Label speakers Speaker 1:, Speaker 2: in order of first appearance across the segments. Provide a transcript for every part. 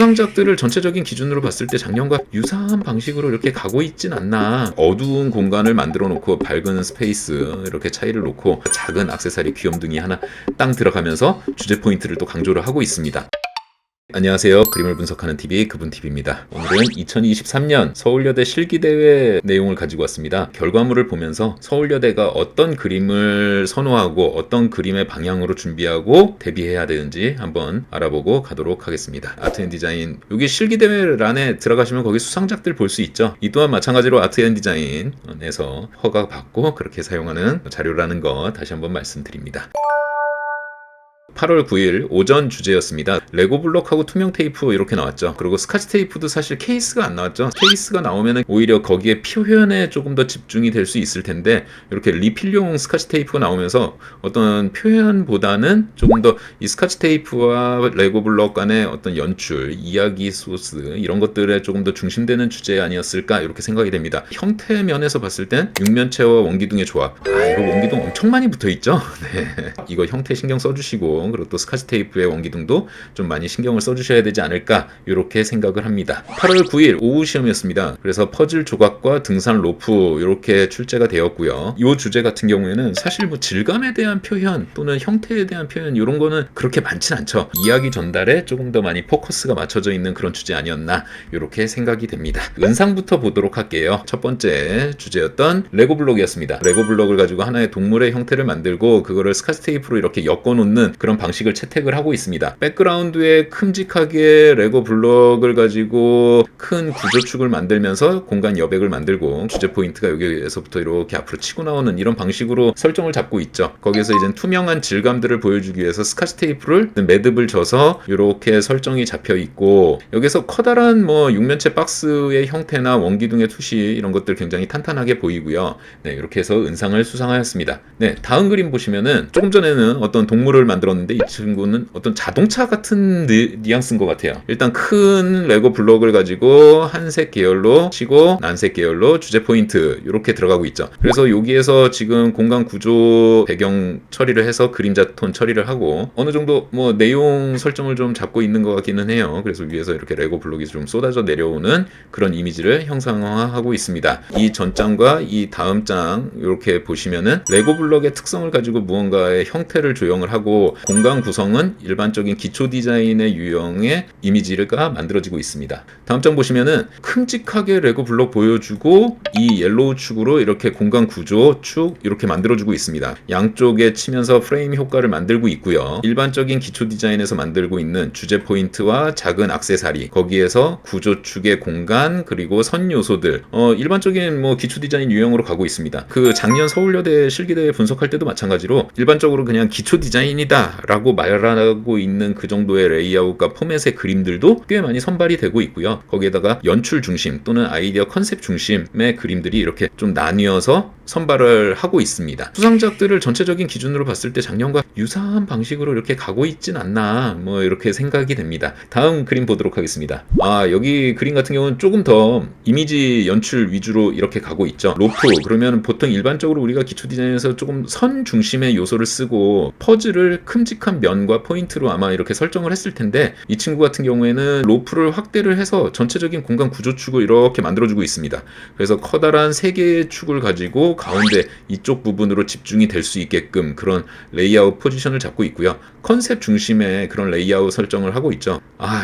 Speaker 1: 수상작들을 전체적인 기준으로 봤을 때 작년과 유사한 방식으로 이렇게 가고 있진 않나. 어두운 공간을 만들어 놓고 밝은 스페이스 이렇게 차이를 놓고 작은 액세서리 귀염둥이 하나 땅 들어가면서 주제 포인트를 또 강조를 하고 있습니다. 안녕하세요. 그림을 분석하는 TV 그분TV입니다. 오늘은 2023년 서울여대 실기대회 내용을 가지고 왔습니다. 결과물을 보면서 서울여대가 어떤 그림을 선호하고 어떤 그림의 방향으로 준비하고 대비해야 되는지 한번 알아보고 가도록 하겠습니다. 아트 앤 디자인, 여기 실기대회 란에 들어가시면 거기 수상작들 볼 수 있죠. 이 또한 마찬가지로 아트 앤 디자인에서 허가받고 그렇게 사용하는 자료라는 거 다시 한번 말씀드립니다. 8월 9일 오전 주제였습니다. 레고 블록하고 투명 테이프 이렇게 나왔죠. 그리고 스카치 테이프도 사실 케이스가 안 나왔죠. 케이스가 나오면 오히려 거기에 표현에 조금 더 집중이 될 수 있을 텐데 이렇게 리필용 스카치 테이프가 나오면서 어떤 표현보다는 조금 더 이 스카치 테이프와 레고 블록 간의 어떤 연출, 이야기 소스 이런 것들에 조금 더 중심되는 주제 아니었을까 이렇게 생각이 됩니다. 형태 면에서 봤을 땐 육면체와 원기둥의 조합. 이거 원기둥 엄청 많이 붙어있죠? 네. 이거 형태 신경 써주시고 그리고 또 스카치 테이프의 원기둥도 좀 많이 신경을 써주셔야 되지 않을까 이렇게 생각을 합니다. 8월 9일 오후 시험이었습니다. 그래서 퍼즐 조각과 등산 로프 이렇게 출제가 되었고요. 이 주제 같은 경우에는 사실 뭐 질감에 대한 표현 또는 형태에 대한 표현 이런 거는 그렇게 많진 않죠. 이야기 전달에 조금 더 많이 포커스가 맞춰져 있는 그런 주제 아니었나 이렇게 생각이 됩니다. 은상부터 보도록 할게요. 첫 번째 주제였던 레고 블록이었습니다. 레고 블록을 가지고 하나의 동물의 형태를 만들고 그거를 스카치 테이프로 이렇게 엮어놓는 그런 방식을 채택을 하고 있습니다. 백그라운드에 큼직하게 레고 블록을 가지고 큰 구조축을 만들면서 공간 여백을 만들고 주제 포인트가 여기에서부터 이렇게 앞으로 치고 나오는 이런 방식으로 설정을 잡고 있죠. 거기에서 이제 투명한 질감들을 보여주기 위해서 스카치 테이프를 매듭을 져서 이렇게 설정이 잡혀 있고 여기서 커다란 뭐 육면체 박스의 형태나 원기둥의 투시 이런 것들 굉장히 탄탄하게 보이고요. 네, 이렇게 해서 은상을 수상하였습니다. 네, 다음 그림 보시면은 조금 전에는 어떤 동물을 만들었는데 이 친구는 어떤 자동차 같은 뉘앙스인 것 같아요. 일단 큰 레고 블록을 가지고 한색 계열로 치고 난색 계열로 주제 포인트 이렇게 들어가고 있죠. 그래서 여기에서 지금 공간 구조 배경 처리를 해서 그림자 톤 처리를 하고 어느 정도 뭐 내용 설정을 좀 잡고 있는 것 같기는 해요. 그래서 위에서 이렇게 레고 블록이 좀 쏟아져 내려오는 그런 이미지를 형상화하고 있습니다. 이 전장과 이 다음 장 이렇게 보시면은 레고 블록의 특성을 가지고 무언가의 형태를 조형을 하고 공간 구성은 일반적인 기초 디자인의 유형의 이미지가 만들어지고 있습니다. 다음 장 보시면은 큼직하게 레고 블록 보여주고 이 옐로우 축으로 이렇게 공간 구조 축 이렇게 만들어주고 있습니다. 양쪽에 치면서 프레임 효과를 만들고 있고요. 일반적인 기초 디자인에서 만들고 있는 주제 포인트와 작은 액세서리 거기에서 구조 축의 공간 그리고 선 요소들 일반적인 뭐 기초 디자인 유형으로 가고 있습니다. 그 작년 서울여대 실기대회 분석할 때도 마찬가지로 일반적으로 그냥 기초 디자인이다 라고 말하고 있는 그 정도의 레이아웃과 포맷의 그림들도 꽤 많이 선발이 되고 있고요. 거기에다가 연출 중심 또는 아이디어 컨셉 중심의 그림들이 이렇게 좀 나뉘어서 선발을 하고 있습니다. 수상작들을 전체적인 기준으로 봤을 때 작년과 유사한 방식으로 이렇게 가고 있진 않나 뭐 이렇게 생각이 됩니다. 다음 그림 보도록 하겠습니다. 여기 그림 같은 경우는 조금 더 이미지 연출 위주로 이렇게 가고 있죠. 로프 그러면 보통 일반적으로 우리가 기초 디자인에서 조금 선 중심의 요소를 쓰고 퍼즐을 큼직한 면과 포인트로 아마 이렇게 설정을 했을 텐데 이 친구 같은 경우에는 로프를 확대를 해서 전체적인 공간 구조축을 이렇게 만들어주고 있습니다. 그래서 커다란 3개의 축을 가지고 가운데 이쪽 부분으로 집중이 될 수 있게끔 그런 레이아웃 포지션을 잡고 있고요. 컨셉 중심의 그런 레이아웃 설정을 하고 있죠.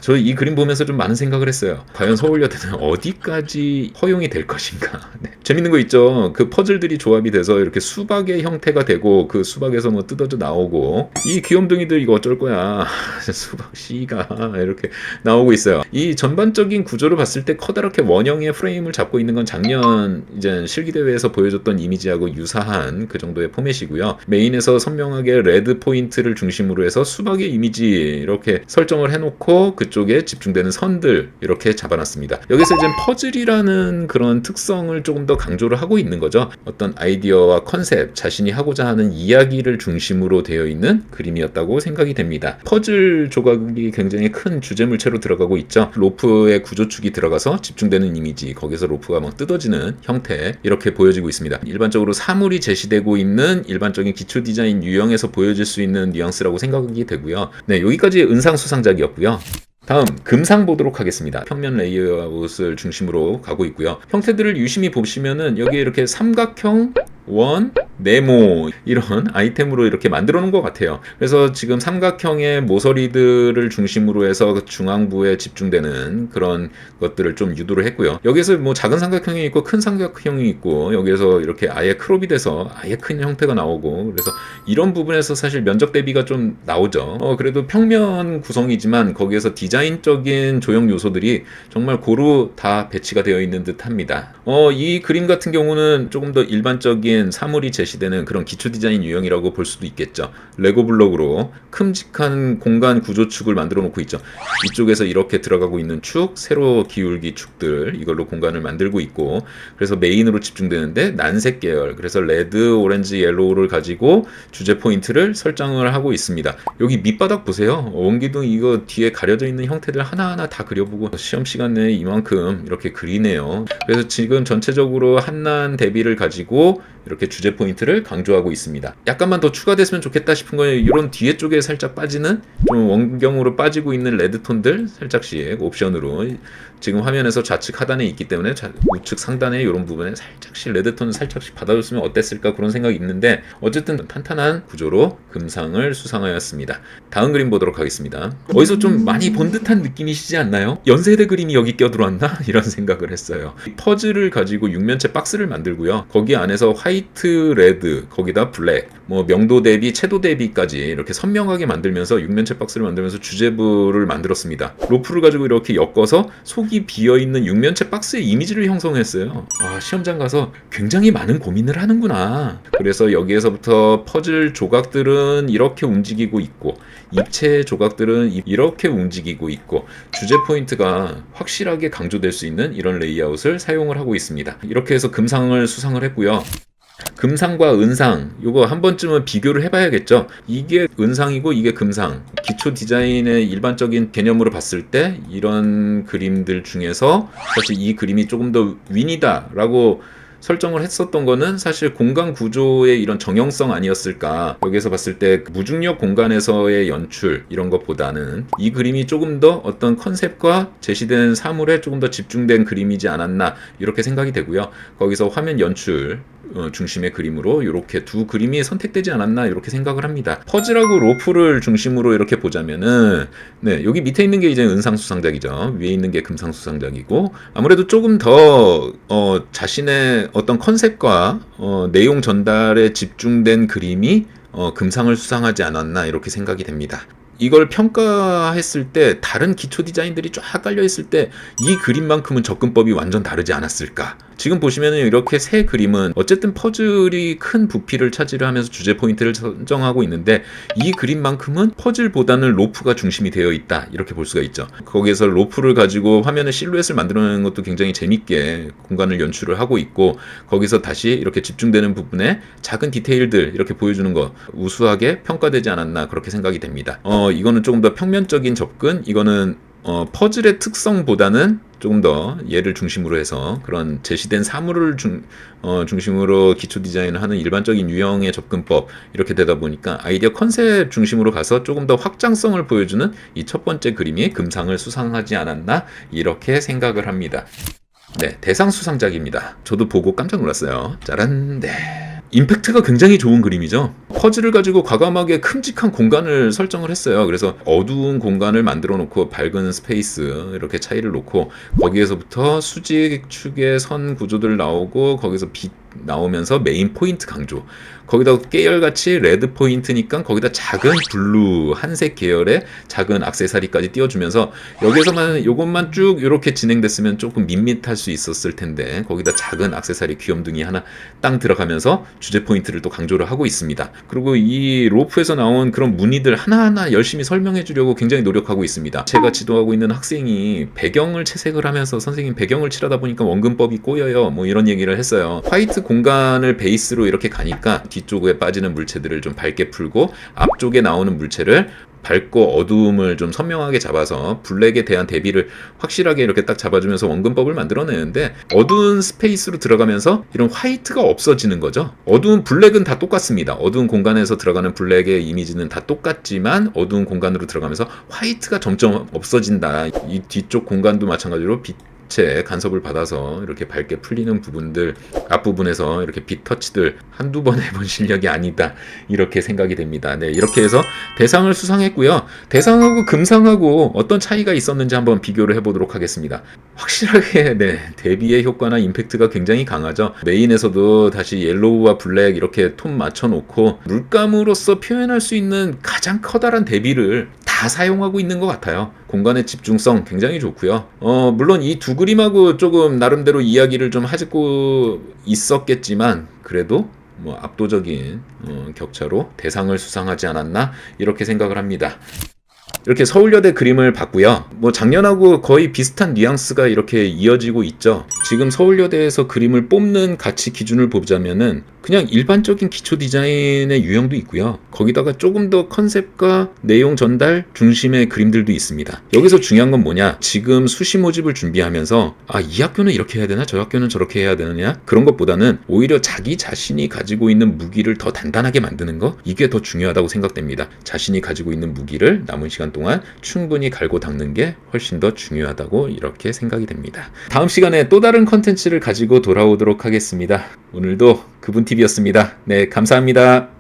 Speaker 1: 저 이 그림 보면서 좀 많은 생각을 했어요. 과연 서울여대는 어디까지 허용이 될 것인가. 네. 재밌는 거 있죠. 그 퍼즐들이 조합이 돼서 이렇게 수박의 형태가 되고 그 수박에서 뭐 뜯어져 나오고 이 귀염둥이들 이거 어쩔 거야. 수박 씨가 이렇게 나오고 있어요. 이 전반적인 구조를 봤을 때 커다랗게 원형의 프레임을 잡고 있는 건 작년 이제 실기대회에서 보여줬던 이미지하고 유사한 그 정도의 포맷이고요. 메인에서 선명하게 레드 포인트를 중심으로 해서 수박의 이미지 이렇게 설정을 해놓고 그쪽에 집중되는 선들 이렇게 잡아놨습니다. 여기서 이제 퍼즐이라는 그런 특성을 조금 더 강조를 하고 있는 거죠. 어떤 아이디어와 컨셉, 자신이 하고자 하는 이야기를 중심으로 되어 있는 그림이었다고 생각이 됩니다. 퍼즐 조각이 굉장히 큰 주제물체로 들어가고 있죠. 로프의 구조축이 들어가서 집중되는 이미지, 거기서 로프가 막 뜯어지는 형태 이렇게 보여지고 있습니다. 일반적으로 사물이 제시되고 있는 일반적인 기초 디자인 유형에서 보여질 수 있는 뉘앙스라고 생각이 되고요. 네, 여기까지 은상 수상작이었고요. 다음 금상 보도록 하겠습니다. 평면 레이아웃을 중심으로 가고 있고요. 형태들을 유심히 보시면은 여기 이렇게 삼각형, 원, 네모 이런 아이템으로 이렇게 만들어 놓은 것 같아요. 그래서 지금 삼각형의 모서리들을 중심으로 해서 중앙부에 집중되는 그런 것들을 좀 유도를 했고요. 여기서 뭐 작은 삼각형이 있고 큰 삼각형이 있고 여기에서 이렇게 아예 크롭이 돼서 아예 큰 형태가 나오고 그래서 이런 부분에서 사실 면적 대비가 좀 나오죠. 그래도 평면 구성이지만 거기에서 디자인적인 조형 요소들이 정말 고루 다 배치가 되어 있는 듯 합니다. 이 그림 같은 경우는 조금 더 일반적인 사물이 제시되는 그런 기초 디자인 유형이라고 볼 수도 있겠죠. 레고 블록으로 큼직한 공간 구조축을 만들어 놓고 있죠. 이쪽에서 이렇게 들어가고 있는 축, 세로 기울기 축들 이걸로 공간을 만들고 있고 그래서 메인으로 집중되는데 난색 계열 그래서 레드, 오렌지, 옐로우를 가지고 주제 포인트를 설정을 하고 있습니다. 여기 밑바닥 보세요. 원기둥 이거 뒤에 가려져 있는 형태들 하나하나 다 그려보고 시험 시간 내에 이만큼 이렇게 그리네요. 그래서 지금 전체적으로 한난 대비를 가지고 이렇게 주제 포인트를 강조하고 있습니다. 약간만 더 추가됐으면 좋겠다 싶은 거는 이런 뒤에 쪽에 살짝 빠지는 좀 원경으로 빠지고 있는 레드톤들 살짝씩 옵션으로 지금 화면에서 좌측 하단에 있기 때문에 우측 상단에 이런 부분에 살짝씩 레드톤을 살짝씩 받아줬으면 어땠을까 그런 생각이 있는데 어쨌든 탄탄한 구조로 금상을 수상하였습니다. 다음 그림 보도록 하겠습니다. 어디서 좀 많이 본 듯한 느낌이시지 않나요? 연세대 그림이 여기 껴들어왔나? 이런 생각을 했어요. 퍼즐을 가지고 육면체 박스를 만들고요. 거기 안에서 화이트, 레드, 거기다 블랙, 뭐 명도 대비, 채도 대비까지 이렇게 선명하게 만들면서 육면체 박스를 만들면서 주제부를 만들었습니다. 로프를 가지고 이렇게 엮어서 속이 비어있는 육면체 박스의 이미지를 형성했어요. 시험장 가서 굉장히 많은 고민을 하는구나. 그래서 여기에서부터 퍼즐 조각들은 이렇게 움직이고 있고 입체 조각들은 이렇게 움직이고 있고 주제 포인트가 확실하게 강조될 수 있는 이런 레이아웃을 사용을 하고 있습니다. 이렇게 해서 금상을 수상을 했고요. 금상과 은상 요거 한 번쯤은 비교를 해봐야겠죠. 이게 은상이고 이게 금상. 기초 디자인의 일반적인 개념으로 봤을 때 이런 그림들 중에서 사실 이 그림이 조금 더 윈이다 라고 설정을 했었던 거는 사실 공간 구조의 이런 정형성 아니었을까. 여기서 봤을 때 무중력 공간에서의 연출 이런 것보다는 이 그림이 조금 더 어떤 컨셉과 제시된 사물에 조금 더 집중된 그림이지 않았나 이렇게 생각이 되고요. 거기서 화면 연출 중심의 그림으로 이렇게 두 그림이 선택되지 않았나 이렇게 생각을 합니다. 퍼즐하고 로프를 중심으로 이렇게 보자면은 네, 여기 밑에 있는 게 이제 은상수상작이죠. 위에 있는 게 금상수상작이고 아무래도 조금 더 자신의 어떤 컨셉과 내용 전달에 집중된 그림이 금상을 수상하지 않았나 이렇게 생각이 됩니다. 이걸 평가했을 때 다른 기초 디자인들이 쫙 깔려 있을 때 이 그림만큼은 접근법이 완전 다르지 않았을까. 지금 보시면은 이렇게 세 그림은 어쨌든 퍼즐이 큰 부피를 차지를 하면서 주제 포인트를 선정하고 있는데 이 그림만큼은 퍼즐보다는 로프가 중심이 되어 있다 이렇게 볼 수가 있죠. 거기에서 로프를 가지고 화면의 실루엣을 만들어내는 것도 굉장히 재밌게 공간을 연출을 하고 있고 거기서 다시 이렇게 집중되는 부분에 작은 디테일들 이렇게 보여주는 거 우수하게 평가되지 않았나 그렇게 생각이 됩니다. 이거는 조금 더 평면적인 접근, 이거는 퍼즐의 특성보다는 조금 더 얘를 중심으로 해서 그런 제시된 사물을 중심으로 기초 디자인을 하는 일반적인 유형의 접근법 이렇게 되다 보니까 아이디어 컨셉 중심으로 가서 조금 더 확장성을 보여주는 이 첫 번째 그림이 금상을 수상하지 않았나 이렇게 생각을 합니다. 네, 대상 수상작입니다. 저도 보고 깜짝 놀랐어요. 짜란. 네. 임팩트가 굉장히 좋은 그림이죠. 퍼즐을 가지고 과감하게 큼직한 공간을 설정을 했어요. 그래서 어두운 공간을 만들어 놓고 밝은 스페이스 이렇게 차이를 놓고 거기에서부터 수직 축의 선 구조들 나오고 거기서 빛 나오면서 메인 포인트 강조. 거기다 계열같이 레드 포인트니까 거기다 작은 블루 한색 계열의 작은 액세서리까지 띄워주면서 여기서만 요것만 쭉 이렇게 진행됐으면 조금 밋밋할 수 있었을 텐데 거기다 작은 액세서리 귀염둥이 하나 땅 들어가면서 주제 포인트를 또 강조를 하고 있습니다. 그리고 이 로프에서 나온 그런 무늬들 하나하나 열심히 설명해 주려고 굉장히 노력하고 있습니다. 제가 지도하고 있는 학생이 배경을 채색을 하면서 선생님 배경을 칠하다 보니까 원근법이 꼬여요 뭐 이런 얘기를 했어요. 화이트 공간을 베이스로 이렇게 가니까 뒤쪽에 빠지는 물체들을 좀 밝게 풀고 앞쪽에 나오는 물체를 밝고 어두움을 좀 선명하게 잡아서 블랙에 대한 대비를 확실하게 이렇게 딱 잡아주면서 원근법을 만들어내는데, 어두운 스페이스로 들어가면서 이런 화이트가 없어지는 거죠. 어두운 블랙은 다 똑같습니다. 어두운 공간에서 들어가는 블랙의 이미지는 다 똑같지만 어두운 공간으로 들어가면서 화이트가 점점 없어진다. 이 뒤쪽 공간도 마찬가지로 빛의 간섭을 받아서 이렇게 밝게 풀리는 부분들, 앞부분에서 이렇게 빛 터치들 한두 번 해본 실력이 아니다, 이렇게 생각이 됩니다. 네, 이렇게 해서 대상을 수상했고요. 대상하고 금상하고 어떤 차이가 있었는지 한번 비교를 해보도록 하겠습니다. 확실하게 대비의 효과나 임팩트가 굉장히 강하죠. 메인에서도 다시 옐로우와 블랙 이렇게 톤 맞춰놓고 물감으로서 표현할 수 있는 가장 커다란 대비를 다 사용하고 있는 것 같아요. 공간의 집중성 굉장히 좋고요. 물론 이 두 그림하고 조금 나름대로 이야기를 좀 하고 있었겠지만 그래도 압도적인 격차로 대상을 수상하지 않았나, 이렇게 생각을 합니다. 이렇게 서울여대 그림을 봤고요. 작년하고 거의 비슷한 뉘앙스가 이렇게 이어지고 있죠. 지금 서울여대에서 그림을 뽑는 가치 기준을 보자면은 그냥 일반적인 기초 디자인의 유형도 있고요. 거기다가 조금 더 컨셉과 내용 전달 중심의 그림들도 있습니다. 여기서 중요한 건 뭐냐? 지금 수시 모집을 준비하면서 이 학교는 이렇게 해야 되나? 저 학교는 저렇게 해야 되느냐? 그런 것보다는 오히려 자기 자신이 가지고 있는 무기를 더 단단하게 만드는 거, 이게 더 중요하다고 생각됩니다. 자신이 가지고 있는 무기를 남은 시간 동안 충분히 갈고 닦는 게 훨씬 더 중요하다고 이렇게 생각이 됩니다. 다음 시간에 또 다른 컨텐츠를 가지고 돌아오도록 하겠습니다. 오늘도 그분TV였습니다. 네, 감사합니다.